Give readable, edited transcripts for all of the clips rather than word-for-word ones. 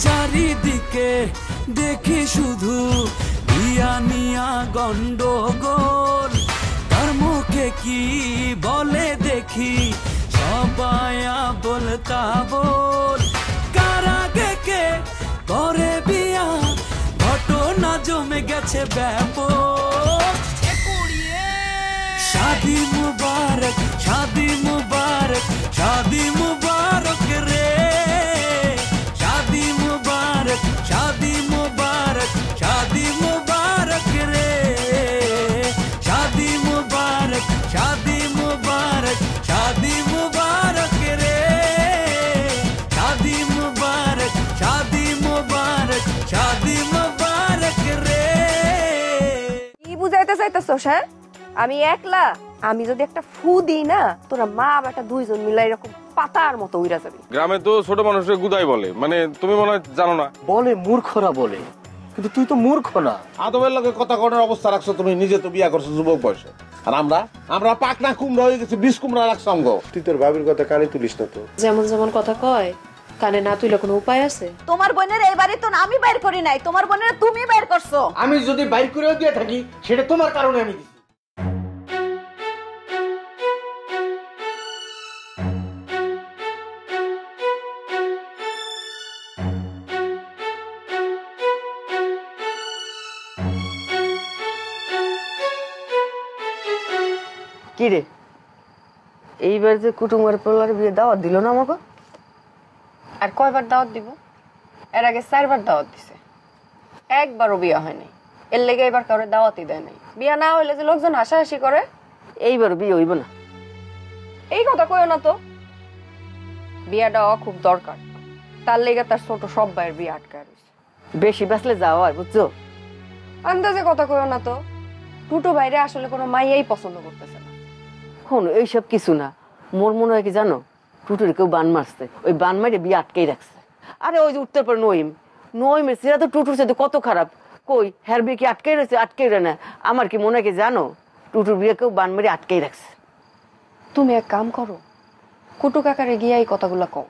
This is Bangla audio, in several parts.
চারিদিকে দেখি শুধু বিয়া নিয়া গন্ডগোল, তার মুখে কি বলে দেখি সবাই বলতা বল। কারাগে কে করে বিয়া, ঘটনা জমে গেছে ব্যাপক। শাদি মুবারক, শাদি মুবারক, শাদি মুবারক রে, শাদি মুবারক, শাদি মুবারক, শাদি মুবারক রে, শাদি মুবারক, শাদি মুবারক, শাদি মুবারক রে, শাদি মুবারক, শাদি মুবারক, শাদি মুবারক রে। কি বুঝাইতে চাইতেছস? হ্যাঁ, আমি একলা? আমি যদি একটা ফু দিই না, তোরা মা বেটা দুইজন মিলে এরকম পাতার মতো উইরা যাবি। গ্রামে তো ছোট মানুষের গুদাই বলে, মানে তুমি মনে হয় জানো না। বলে মূর্খরা বলে, কিন্তু তুই তো মূর্খ না। আদবের লগে কথা করার অবস্থা রাখছো তুমি, নিজে তো বিয়া করছো যুবক বয়সে। আর আমরা পাকনা কুমড়া হয়ে গেছি, 20 কুমড়া রাখ সঙ্গ। তুই তোর ভাবির কথা কানে তুলিস না তো। যেমন যেমন কথা কয় কানে না তুইলে কোনো উপায় আছে? তোমার বোনের এই বাড়ি তো আমি বাইর করি নাই, তোমার বোনের তুমি বাইর করছো। আমি যদি বাইর করেও দিয়ে থাকি সেটা তোমার কারণে আমি দিছি। কি রে, এইবার যে কুটুমের পোলার বিয়ে দাওয়াত দিল না আমাকে? আর কয়বার দাওয়াত দিব? এর আগে 4 বার দাওয়াত দিছে, একবারও বিয়া হয়নি। এর লেগে এবার কাউরে দাওয়াতই দেয় নাই। বিয়া না হইলে যে লোকজন হাসাহাসি করে, এইবার বিয়ে হইব না। এই কথা কইও না তো। বিয়াটা খুব দরকার, তার লেগে তার ছোট সব ভাইয়ের বিয়ে আটকায় রয়েছে। বেশি বাঁচলে যাওয়া হয়, বুঝছো? আন্দাজে কথা কইও না তো। টুটু ভাইরে আসলে কোনো মাইয়াই পছন্দ করতেছে না। শোনো, এইসব কিছু না। মোর মনে হয় কি জানো, টুটুর কেউ বান মারছে, ওই বান মারে বিয়ে আটকেই রাখছে। আরে ওই যে উত্তর পর নইমের সেটা তো টুটুর সাথে কত খারাপ। কই হ্যার বিয়ে কি আটকেই রয়েছে? আটকেই রয়ে না। আমার কি মনে হয় কি জানো, টুটুর বিয়ে কেউ বান মারে আটকেই রাখছে। তুমি এক কাম করো, কুটু কাকারে গিয়া এই কথাগুলা কও।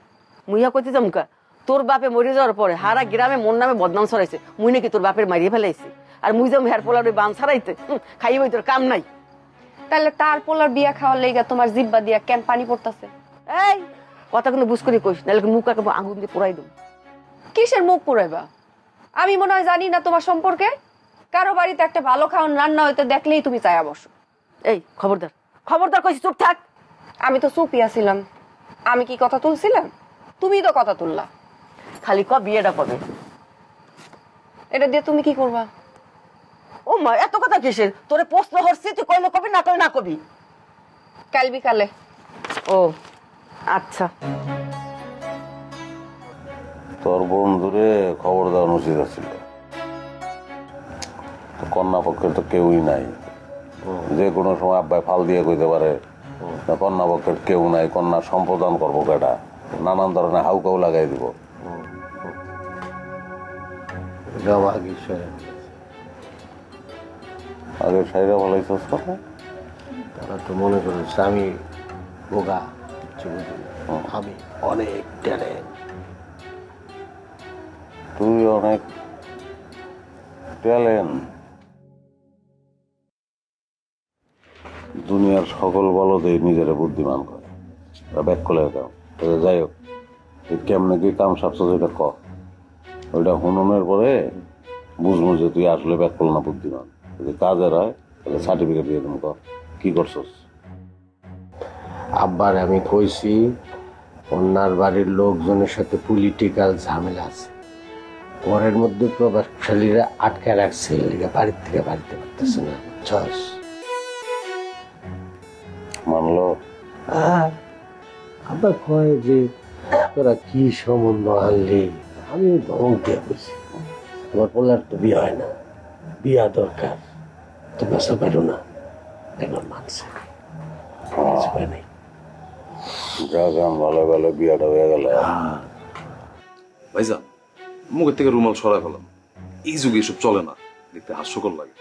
মুইয়া কইতে যামকা, তোর বাপে মরে যাওয়ার পরে হারা গ্রামে মোর নামে বদনাম ছড়াইছে। মুই নাকি তোর বাপের মারিয়ে ফেলাইছি। আর মুই যাম হেয়ার পোলার ওই বান ছাড়াইতে, খাইবই তোর কাম নাই। তাহলে তার পোলার বিয়া খাওয়ার লেগা তোমার জিব্বা দিয়া কেন পানি পড়তাছে? এই কথা কিন্তু বুঝ করে কইস, নাহলে মুখ কাকে আগুন দিয়ে পোড়াই দেব। কিসের মুখ পুরাইবা? আমি মনে হয় জানি না তোমার সম্পর্কে। কারো বাড়িতে একটা ভালো খাওয়ান রান্না হইতে দেখলেই তুমি চায়া বসো। এই খবরদার, খবরদার কইছি, চুপ থাক। আমি তো চুপই আছিলাম। আমি কি কথা তুলছিলাম? তুমি তো কথা তুললা। খালি ক বিয়েটা কবে? এটা দিয়ে তুমি কি করবা? ও মা, এত কথা কিসের? তোরে প্রশ্ন হচ্ছি, তুই কইলে কবি, না কইলে না কবি। কাল বিকালে। ও আচ্ছা। তোর বন্ধুরে খবর দেওয়ার উচিত ছিল। কন্যা পক্ষের তো কেউই নাই। যে কোনো সময় আব্বাই ফাল দিয়ে কইতে পারে কন্যা পক্ষের কেউ নাই, কন্যা সম্পাদন করবো কেটা, নানান ধরনের হাউকাউ লাগাই দিব। আগে সাইরা বলাইছস কথা, তারা তো মনে করেছে আমি বোকা, আমি অনেক ট্যালেন্ট। তুই অনেক ট্যালেন্ট। দুনিয়ার সকল বলদেই নিজেরা বুদ্ধিমান করে, ব্যাক করলে কাম। যাই হোক, কেমনে কি কাম সারছো যেটা ক, ওইটা হুননের পরে বুঝবো যে তুই আসলে ব্যাক করল না বুদ্ধিমান। যদি কাজের হয় তাহলে সার্টিফিকেট দিয়ে তুমি কর কি করছস। আব্বার আমি কইছি অন্যার বাড়ির লোকজনের সাথে পলিটিক্যাল ঝামেলা আছে, ঘরের মধ্যে প্রভাবশালীরা আটকে রাখছে, বাড়ির থেকে বাড়িতে পারতেছে না। মানলো? আব্বা কয় যে তোরা কি সম্বন্ধ আনলি? আমি ধমক দিয়ে বলছি আমার পোলার তো বিয়ে হয় না, বিয়া দরকার, তো বাসা পারো না। এখন মানছে নাই, ভালো ভালো বিয়াটা হয়ে গেল। ভাইজান, মুখের থেকে রুমাল সরাই ফেলাম। এই যুগে এসব চলে না, দেখতে হাস্যকর লাগে।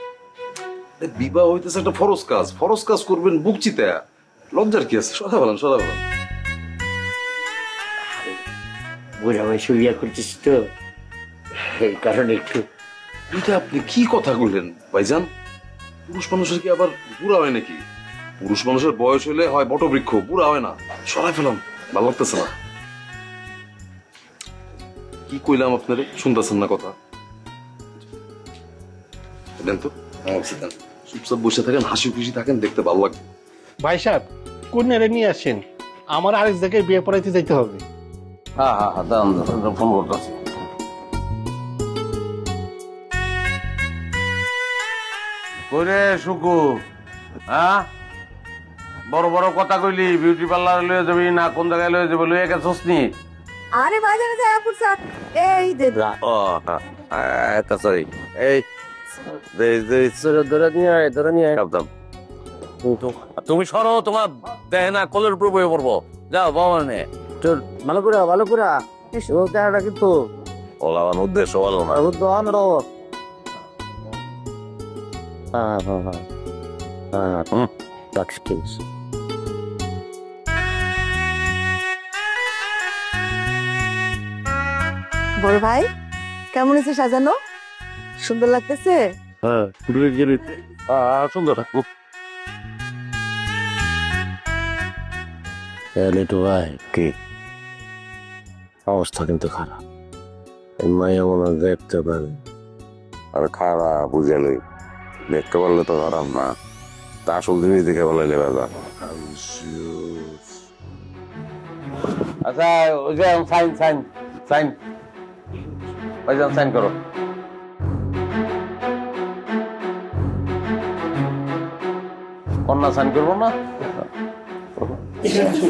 বিবাহ হইতেছে একটা ফরজ কাজ, ফরজ কাজ করবেন বুক চিতে, লজ্জার কি আছে? সরাই ফেলান, সরাই ফেলান। বুড়া বয়সে বিয়া করছিস তো, এই কারণে একটু। এটা আপনি কি কথা বললেন ভাইজান? পুরুষ মানুষের কি আবার বুড়া হয় নাকি? পুরুষ মানুষের বয়স হলে হয় বটবৃক্ষ, বুড়া হয় না। সরাই ফেলাম, ভালো লাগতেছে না। কি কইলাম আপনারে, শুনতেছেন না কথা? দেন তো, চুপচাপ বসে থাকেন, হাসি খুশি থাকেন, দেখতে ভালো লাগবে। ভাই সাহেব কন্যারে নিয়ে আসেন, আমার আরেক জায়গায় বিয়ে পড়াইতে যাইতে হবে। হ্যাঁ হ্যাঁ হ্যাঁ, দাম ফোন করতেছি। কইরে সুকু, হ্যাঁ বড় বড় কথা কইলি বিউটি পার্লার লয়ে যাবি না কোন জায়গায় লয়ে যাবি, লয়ে গেছস নি? আরে বাজারে যায় পুরসা এই দে ও সরি, এই ধরে নিয়ে একদম। তুমি সরো, তোমার দেহ না কলের উপর বয়ে পড়বো। যাও বাবা নে, ভালো করে দেখাটা কিন্তু ওলা আমার উদ্দেশ্য ভালো না। বড় ভাই কেমন আছে সাজানো? সুন্দর লাগতেছে? হ্যাঁ সুন্দর। ভাই কি অবস্থা কিন্তু খারাপ, মাইয়া মনে দেখতে পারে। আর খারাপ বুঝে লই, দেখতে পারলে তো খারাপ না, তা আসল জিনিস দেখে বলে লেবা। আচ্ছা ওই যে সাইন করো। কন্যা সাইন করবো না?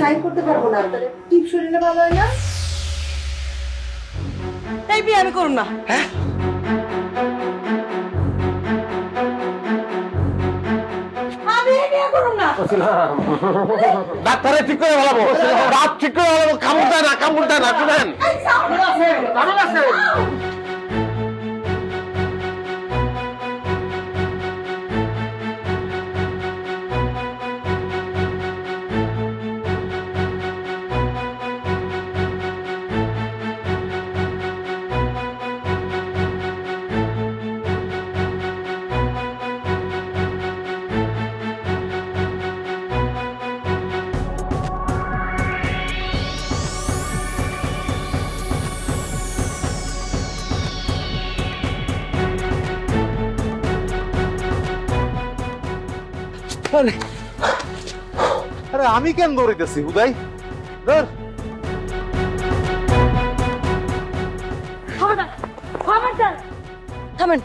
সাইন করতে পারবো না, তাহলে টিপ শরীরে ভালো হয় না। এই বিয়ে আমি করুম না। আমি বিয়ে করব না। ডাক্তারে ঠিক করে ভালো, রাত ঠিক করে ভালো, কামড় দেয় না শুনেন। আরে আমি কেন দৌড়াইতেছি হুদাই? ধর থামেন,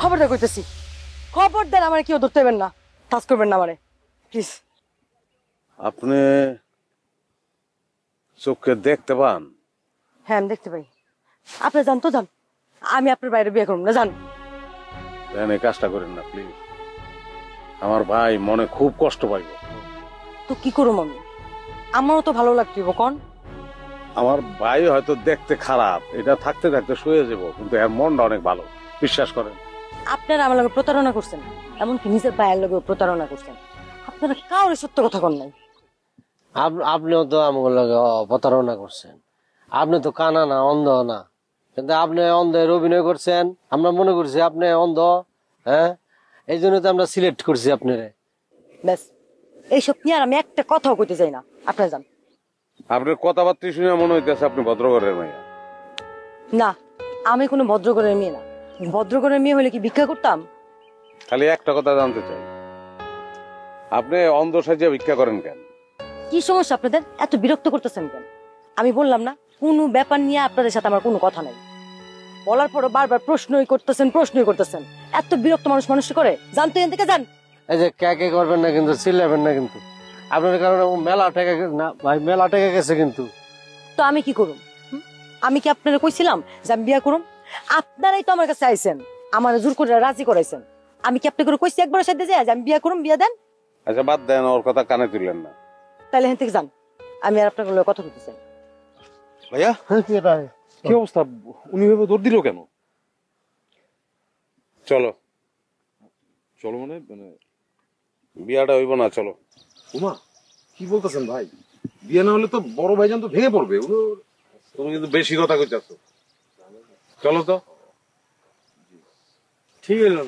খবরদার কইতেছি, খবরদার আমার কেউ ধরতে পারবেন না, টাচ করবেন না আমারে প্লিজ। আপনি চোখে দেখতে পান? হ্যাঁ আমি দেখতে পাই। আপনি যান তো যান, আমি আপনার বাইরে বিয়ে করব না, যান। এই কাজটা করেন না প্লিজ, আমার ভাই মনে খুব কষ্ট পাইব। তো কি করুম আমি? আমারও তো ভালো লাগতেইব কোন। আমার ভাই হয়তো দেখতে খারাপ, এটা থাকতে থাকতে শুয়ে যাব, কিন্তু এর মনটা অনেক ভালো, বিশ্বাস করেন। আপনারা আমার লগে প্রতারণা করছেন, এমনকি নিজের ভাইয়ের লগে প্রতারণা করছেন। আপনারা কাউরে সত্য কথা কন নাই। আপনিও তো আমার লগে প্রতারণা করছেন। আপনি তো কানা না, অন্ধ না, কিন্তু আপনি অন্ধের অভিনয় করছেন। আমরা মনে করছি আপনি অন্ধ, হ্যাঁ, এই জন্য তো আমরা সিলেক্ট করছি আপনারে। ব্যাস, এইসব নিয়ে আর আমি একটা কথাও কইতে চাই না, আপনারা যান। আপনার কথাবার্তা শুনে মনে হইতেছে আপনি ভদ্রঘরের মেয়ে। না, আমি কোনো ভদ্রঘরের মেয়ে না। ভদ্রঘরের মেয়ে হলে কি ভিক্ষা করতাম? খালি একটা কথা জানতে চাই, আপনি অন্ধ সাজিয়া ভিক্ষা করেন কেন? কি সমস্যা আপনাদের? এত বিরক্ত করতেছেন কেন? আমি বললাম না, কোনো ব্যাপার নিয়ে আপনাদের সাথে আমার কোনো কথা নাই। বলার পরও বারবার প্রশ্নই করতেছেন। এত বিরক্ত মানুষ করে। জানতো এখান থেকে যান। এই যে কে করবেন না কিন্তু, চিল্লাবেন না কিন্তু। আপনার কারণে মেলা টেকে না ভাই, মেলা টেকে গেছে কিন্তু। তো আমি কি করুম? আমি কি আপনারা কইছিলাম যে আমি বিয়া করুম? আপনারাই তো আমার কাছে আইছেন, আমার জোর করে রাজি করাইছেন। আমি কি আপনাকে কইছি একবার সাথে যাই যে আমি বিয়া করুম, বিয়া দেন? আচ্ছা বাদ দেন, ওর কথা কানে তুললেন না। তাহলে এখান থেকে যান, আমি আর আপনার লগে কথা বলতে চাই। ভাইয়া কি অবস্থা? উনি ভেবে দৌড় দিল কেন? চলো চলো মানে বিয়াটা হইব না, চলো। উমা কি বলতেছেন ভাই? বিয়ে না হলে তো বড় ভাইজান তো ভেঙে পড়বে। তুমি কিন্তু বেশি কথা কইতাছো, চলো তো। ঠিক হলো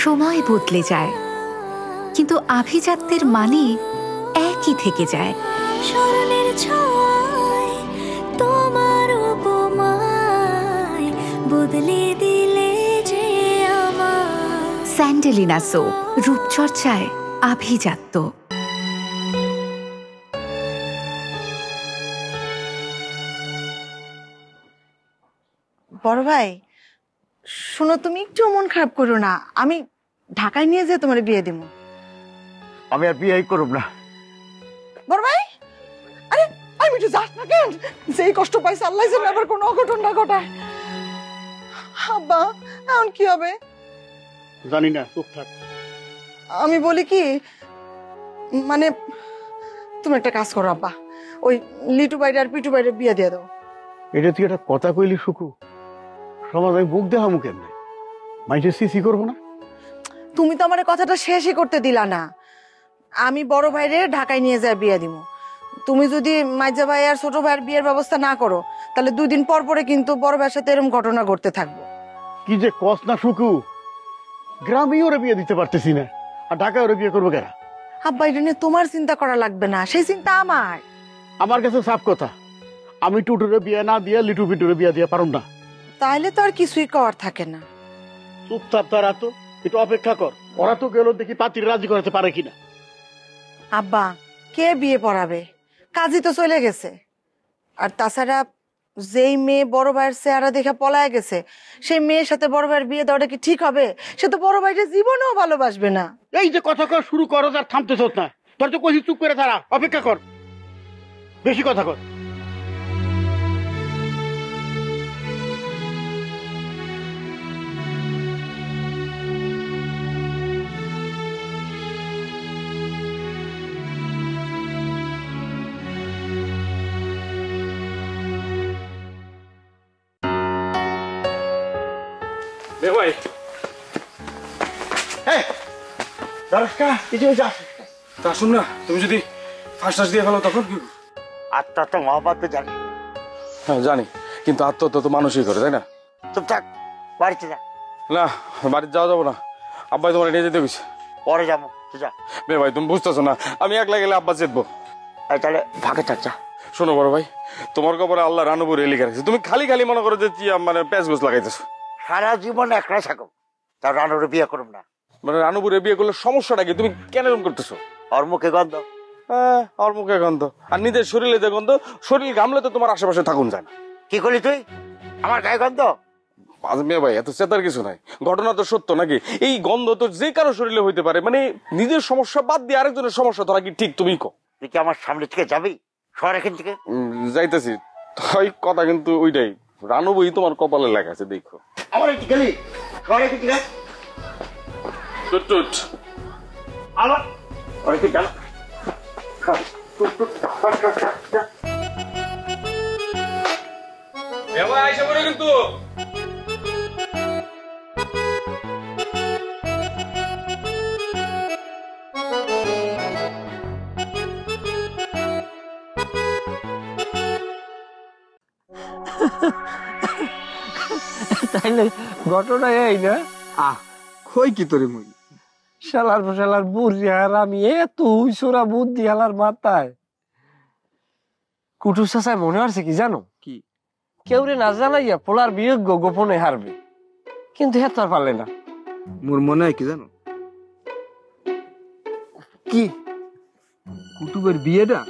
সময় বদলে যায়, কিন্তু আভিজাত্যের মানে একই থেকে যায়। স্মরণের ছোঁয়ায় তোমার উপমায় বদলে দিলে যে আমার। স্যান্ডেলিনা সো, রূপচর্চায় আভিজাত্য। বড় ভাই শোনো, তুমি একটু মন খারাপ করো না, আমি ঢাকায় নিয়ে যেয়ে তোমার বিয়ে দেবো। আমি আর বিয়ে করব না। বড় ভাই, আরে আমি একটু যাস না কেন? যেই কষ্ট পাইছে আল্লাহ যেন আবার কোনো অঘটন না ঘটায়। আব্বা এখন কি হবে জানি না, চুপ থাক। আমি বলি কি, মানে তুমি একটা কাজ করো আব্বা, ওই লিটু বাইরে আর পিটু বাইরে বিয়ে দিয়ে দাও। এটা তুই একটা কথা কইলি সুকু, সমাজ আমি বুক দেখামু কেমনে? মাইসে সিসি করবো না? তুমি তো আমার কথাটা শেষই করতে দিলা না। আমি বড় ভাইরে ঢাকায় নিয়ে যাই বিয়ে দিব। তুমি যদি মাইজা ভাই আর ছোট ভাইয়ের বিয়ের ব্যবস্থা না করো, তাহলে 2 দিন পর পরে কিন্তু বড় ভাইয়ের সাথে এরকম ঘটনা ঘটতে থাকবো। কি যে কস না সুকু, গ্রামেই ওরা বিয়ে দিতে পারতেছি না, আর ঢাকায় ওরা বিয়ে করবো কেনা? আব্বা এটা নিয়ে তোমার চিন্তা করা লাগবে না, সেই চিন্তা আমার। আমার কাছে সাফ কথা, আমি টুটুরে বিয়ে না দিয়ে লিটু পিটুরে বিয়ে দিয়ে পারুম না। তাইলে তো আর কিছুই করার থাকে না। চুপচাপ তারা তো একটু অপেক্ষা কর, ওরা তো গেল দেখি পাতির রাজি করাতে পারে কিনা। আব্বা কে বিয়ে পড়াবে? কাজী তো চলে গেছে। আর তাছাড়া যেই মেয়ে বড় ভাইয়ের চেহারা দেখে পলায় গেছে, সেই মেয়ের সাথে বড় ভাইয়ের বিয়ে দেওয়াটা কি ঠিক হবে? সে তো বড় ভাইটা জীবনেও ভালোবাসবে না। এই যে কথা কর শুরু করো, আর থামতে চোখ না। তোর তো কইছি চুপ করে তারা অপেক্ষা কর, বেশি কথা কর। শুন না, তুমি যদি ফাঁস দিয়ে ফেলো তখন কি? আত্মহত্যা মহাপাত তো জানি। হ্যাঁ জানি, কিন্তু আত্মহত্যা তো মানুষই করে, তাই না? চুপ থাক, বাড়িতে যা। না, বাড়িতে যাওয়া যাবো না, আব্বাই তোমার নিয়ে যেতে গেছে। পরে যাবো, যা। বে ভাই তুমি বুঝতেছো না, আমি একলা গেলে আব্বা চেতবো। তাহলে ফাঁকে থাক, যা। শোনো বড় ভাই, তোমার কবরে আল্লাহ রানুপুর লিখে রাখছে, তুমি খালি খালি মনে করো যে মানে প্যাঁচ গোছ লাগাইতেছো। সারা জীবন একলা থাকো, তার রানুরে বিয়ে করুম না। মানে রানুপুরে বিয়ে করলে সমস্যাটা কি? তুমি কেন এরকম করতেছো? ওর মুখে গন্ধ। হ্যাঁ, ওর মুখে গন্ধ, আর নিজের শরীরে যে গন্ধ, শরীর ঘামলে তো তোমার আশেপাশে থাকুন যায় না। কি করলি তুই? আমার গায়ে গন্ধ? মেয়ে ভাই এত চেতার কিছু নাই, ঘটনা তো সত্য নাকি? এই গন্ধ তো যে কারো শরীরে হইতে পারে, মানে নিজের সমস্যা বাদ দিয়ে আরেকজনের সমস্যা ধরা কি ঠিক? তুমি কো, তুই কি আমার সামনে থেকে যাবি? শহর এখান থেকে। যাইতেছি, তাই কথা কিন্তু ওইটাই, রানু বই তোমার কপালে লেখা আছে, দেখো। আমার একটু গেলি শহর এখান থেকে। টুট আমার অনেকে জানো কিন্তু তাইলে ঘটনা এই না? কই কি তোরে মুই শালার বুড়ি আর আমি এত হুইসোরা বুদ্ধি হালার মাথায়। কুটুর চাচায় মনে হচ্ছে কি জানো? কি কেউ রে না জানাইয়া পোলার বিয়োগ্য গোপনে হারবে, কিন্তু হ্যাঁ তার পারলে না। মোর মনে হয় কি জানো? কি কুটুবের বিয়েটা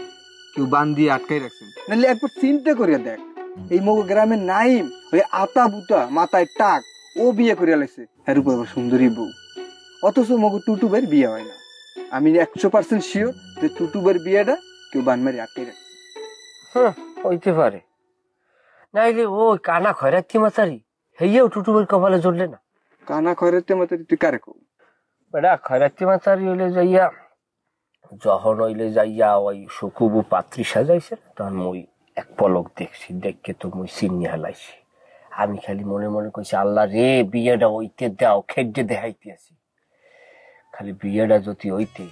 কেউ বান দিয়ে আটকাই রাখছেন। নাহলে একবার চিন্তা করিয়া দেখ, এই মগ গ্রামের নাইম ওই আতা বুতা মাথায় টাক ও বিয়ে করিয়া লাইছে, এর উপর সুন্দরী বউ, অথচ মগ টুটুবের বিয়ে হয় না। আমি 100% শিওর যে টুটুবের বিয়েটা কেউ বান মারি আটকাই রাখছে। হ্যাঁ হইতে পারে, নাইলে ওই কানা খয়রাতি মাতারি হেইয়াও টুটুবের কপালে জড়লে না। কানা খয়রাতি মাতারি তুই কারে কও? বেটা খয়রাতি মাতারি হইলে যাইয়া, যখন হইলে যাইয়া ওই সুকুবু পাত্রী সাজাইছে, তখন মই এক পলক দেখছি, দেখকে তো মই চিনি হালাইছি। আমি খালি মনে মনে কইছি আল্লাহ রে, বিয়েটা হইতে দাও, খেডে দেখাইতে আছি। খালি বিয়েটা যদি হইতে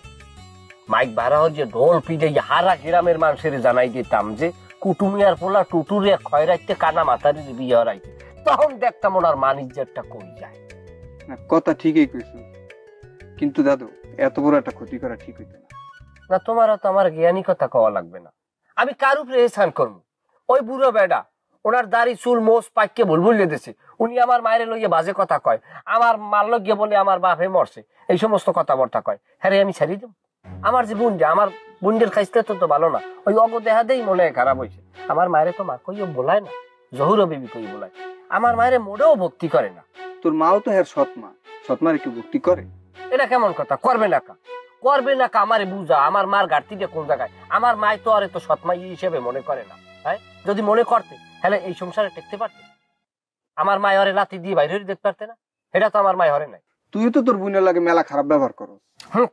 মাইক ভাড়া হচ্ছে ঢোল পিটে হারা গ্রামের মানুষের জানাই দিতাম যে কুটুমিয়ার পোলা টুটুরে ক্ষয় রাখতে কানা মাতারির বিয়ে হরাইতে, তখন দেখতাম ওনার মানিজ্যটা কই যায়। কথা ঠিকই কইছো, কিন্তু দাদু এত বড় একটা ক্ষতি করা ঠিক হইতো না। না তোমারও তো আমার জ্ঞানী কথা কওয়া লাগবে না, আমি কার উপরে এহসান করবো? ওই বুড়ো বেডা ওনার দাড়ি চুল মোষ পাইকে ভুলভুলিয়ে দিছে, উনি আমার মায়ের লইয়ে বাজে কথা কয়, আমার মার লইয়ে বলে আমার বাপে মরছে, এই সমস্ত কথাবার্তা কয়। হ্যাঁ আমি ছাড়ি দেব? আমার যে বোন, আমার বোনদের খাইতে তো ভালো না, ওই অগ দেহা দেই মনে খারাপ হয়েছে। আমার মায়ের তো মা কইও বলায় না, জহুর বিবি কই বলায়, আমার মায়ের মোড়েও ভক্তি করে না। তোর মাও তো হ্যাঁ সৎ মা, সৎ মারে কি ভক্তি করে? এটা কেমন কথা? করবে না কা, করবে না কা, আমারে বুঝা আমার মার ঘাটতিটা কোন জায়গায়? আমার মায় তো আর তো সৎমাই হিসেবে মনে করে না। হ্যাঁ যদি মনে করতে তাহলে এই সংসারে টেকতে পারতে? আমার মায় হরে লাতি দিয়ে বাইরে দেখতে পারতে না? এটা তো আমার মায় হরে নাই। তুই তো তোর বোনের লাগে মেলা খারাপ ব্যবহার করো।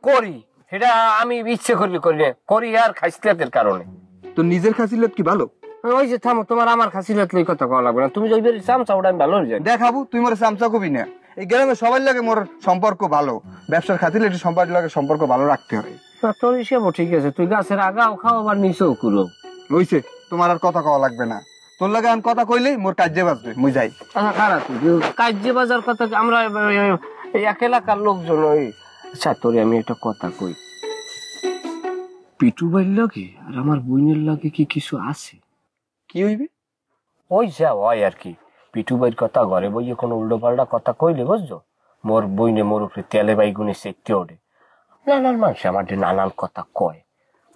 করি, সেটা আমি ইচ্ছে করলে করি না, করি আর খাসিয়াতের কারণে। তোর নিজের খাসিয়াত কি ভালো? ওই যে থামো, তোমার আমার খাসিয়াত লই কথা কওয়া লাগবে না, তুমি যদি চামচা ওটা আমি ভালো হয়ে যাই। দেখাবো তুই মোর চামচা কবি না, এই গ্রামে সবার লাগে মোর সম্পর্ক ভালো, ব্যবসার খাতিরে একটু সম্পর্ক ভালো রাখতে হবে। তোর হিসেবও ঠিক আছে, তুই গাছের আগাও খাও আবার নিচেও করো। হইছে, তোমার আর কথা কওয়া লাগবে না, তোর লাগে আমি কথা কইলেই মোর কাজে বাজবে, মুই যাই। খারাপ কাজে বাজার কথা আমরা এক এলাকার লোকজন। ওই আচ্ছা তোরে আমি একটা কথা কই, পিটু ভাইয়ের লাগে আর আমার বোনের লাগে কি কিছু আছে? কি হইবে? ওই যা হয় আর কি, পিটু ভাইয়ের কথা ঘরে বইয়ে কোনো উল্টো পাল্টা কথা কইলে বুঝছো, মোর বইনে মোর উপরে তেলে বাইগুনে সেকতে ওঠে, নানান মানুষ আমার নানান কথা কয়।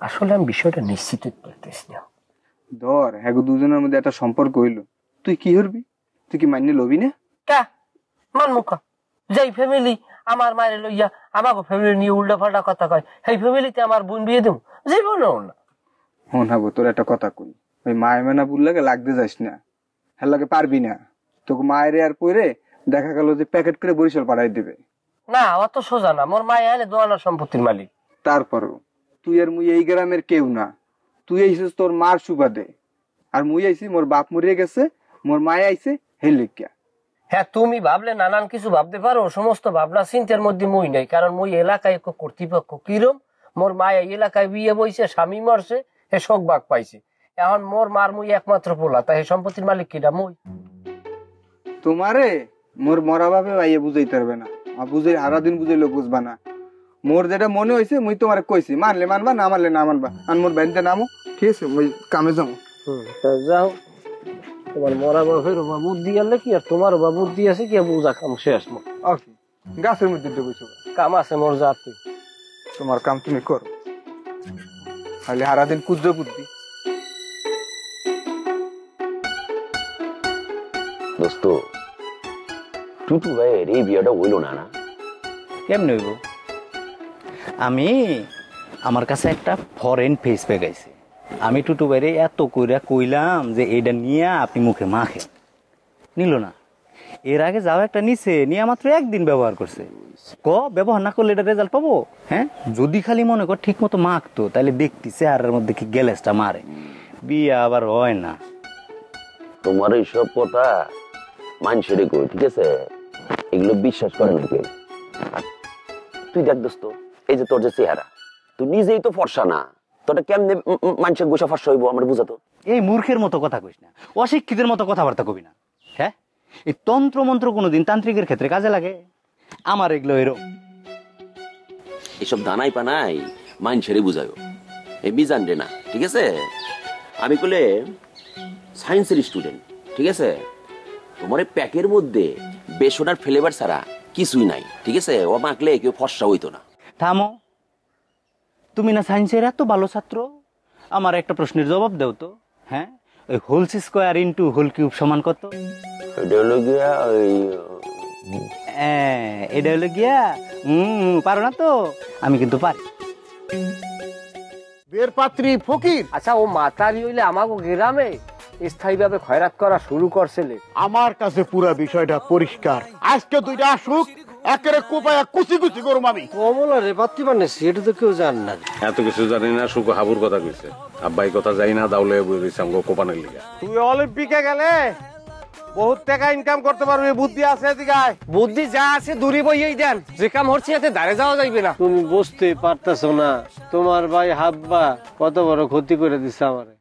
আসলে আমি বিষয়টা নিশ্চিত করতেছি না। ধর হ্যাঁ দুজনের মধ্যে একটা সম্পর্ক হইলো, তুই কি হরবি? তুই কি মান্য লবি না? কা মানমুখা যেই ফ্যামিলি আমার মায়ের লইয়া আমাকে ফ্যামিলি নিয়ে উল্টা পাল্টা কথা কয়, সেই ফ্যামিলিতে আমার বোন বিয়ে দেবো? যাইব না। হন হাবো তোর একটা কথা কই, ওই মায়ের মেনা বুল লাগে লাগতে যাস না, হ্যাঁ লাগে পারবি না। তোকে মায়ের আর পরে দেখা গেল যে প্যাকেট করে বরিশাল পাঠাই দেবে। না অত সোজা না, মোর মায়ে আনে দোয়ানার সম্পত্তির মালিক। তারপরও তুই আর মুই এই গ্রামের কেউ না, তুই আইছিস তোর মার সুবাদে, আর মুই আইছি মোর বাপ মরিয়ে গেছে, মোর মায়ে আইছে হেই লিখিয়া। হ্যাঁ তুমি ভাবলে নানান কিছু ভাবতে পারো, সমস্ত ভাবনা চিন্তার মধ্যে মই নাই, কারণ মই এলাকায় কর্তৃপক্ষ কিরম, মোর মায়ে এলাকায় বিয়ে বইছে, স্বামী মরছে, হে শোক বাগ পাইছে, এখন মোর মার মুই একমাত্র পোলা, তাই সম্পত্তির মালিক কিনা মই। তোমারে মোর মরা ভাবে আইয়ে বুঝাইতে পারবে না, বুঝাই সারা দিন বুঝাইলো বুঝবা না। মোর যেটা মনে হয়েছে মুই তোমারে কইছি, মানলে মানবা, না মানলে না মানবা। আর মোর ব্যাংকে নামো, ঠিক আছে, মুই কামে যাবো। যাও, তোমার মরা বাপের বুদ্ধি আনলে কি আর তোমার বা বুদ্ধি আছে কি, বুঝা কাম শেষ। গাছের মধ্যে ডুবেছো, কাম আছে মোর জাতি, তোমার কাম তুমি করো, খালি সারা দিন কুদ্র বুদ্ধি। দোস্ত টুটু ভাইয়ের এই বিয়েটা হইল না? না কেমনে হইব? আমি আমার কাছে একটা ফরেন ফেস প্যাক আইছে, আমি টুটু ভাইরে এত কইরা কইলাম যে এইটা নিয়ে আপনি মুখে মাখেন, নিল না। এর আগে যাও একটা নিছে, নিয়ে মাত্র একদিন ব্যবহার করছে। ব্যবহার না করলে এটা রেজাল্ট পাবো? হ্যাঁ, যদি খালি মনে কর ঠিক মতো মাখতো তাহলে দেখতি চেহারার মধ্যে কি গ্যালেসটা মারে, বিয়ে আবার হয় না। তোমার এইসব কথা মানুষেরই কই, ঠিক আছে, এগুলো বিশ্বাস করে না কেউ। তুই দেখ দোস্ত, এই যে তোর যে চেহারা, তুই নিজেই তো ফর্সা না, তোটা কেমনে মানুষের গোসা ফর্সা হইব আমার বুঝাতো? এই মূর্খের মতো কথা কইস না, অশিক্ষিতের মতো কথাবার্তা কবি না। হ্যাঁ, এই তন্ত্র মন্ত্র কোনোদিন তান্ত্রিকের ক্ষেত্রে কাজে লাগে? আমার এগুলো এরকম এসব দানাই পানাই মানুষেরই বুঝায়, এই বিজান রে না, ঠিক আছে। আমি কলে সায়েন্সের স্টুডেন্ট, ঠিক আছে, তোমার প্যাকের মধ্যে বেসনার ফ্লেভার ছাড়া কিছুই নাই, ঠিক আছে, ও মাখলে কেউ ফর্সা হইতো না। থামো, তুমি না সায়েন্সের এত ভালো ছাত্র, আমার একটা প্রশ্নের জবাব দাও তো। হ্যাঁ, ওই whole square into whole cube সমান কত? এটা হলো গিয়া এটা হলো গিয়া পারো না তো? আমি কিন্তু পারি। বের পাত্রী ফকির, আচ্ছা ও মাতারি হইলে আমাকে গ্রামে স্থায়ীভাবে খয়রাত করা শুরু করছিলে? আমার কাছে পুরো বিষয়টা পরিষ্কার। আজকে দুইটা আসুক, একেরে কোপায়া কুচি কুচি করুম আমি। কমলা রে পাত্রী বানাইছি, এটা তো কেউ জান না। এত কিছু জানি না, শুধু হাবুর কথা কইছে। আব্বাই কথা যাই না, দাউলে বইছে আমগো কোপানের লিগা। তুই অলিম্পিকে গেলে বহুত টাকা ইনকাম করতে পারবে, বুদ্ধি আছে এদিকে। বুদ্ধি যা আছে দূরে বইয়েই দেন, যে কাম হচ্ছে এতে দাঁড়ে যাওয়া যাইবে না। তুমি বুঝতেই পারতেছো না, তোমার ভাই হাব্বা কত বড় ক্ষতি করে দিচ্ছে আমারে।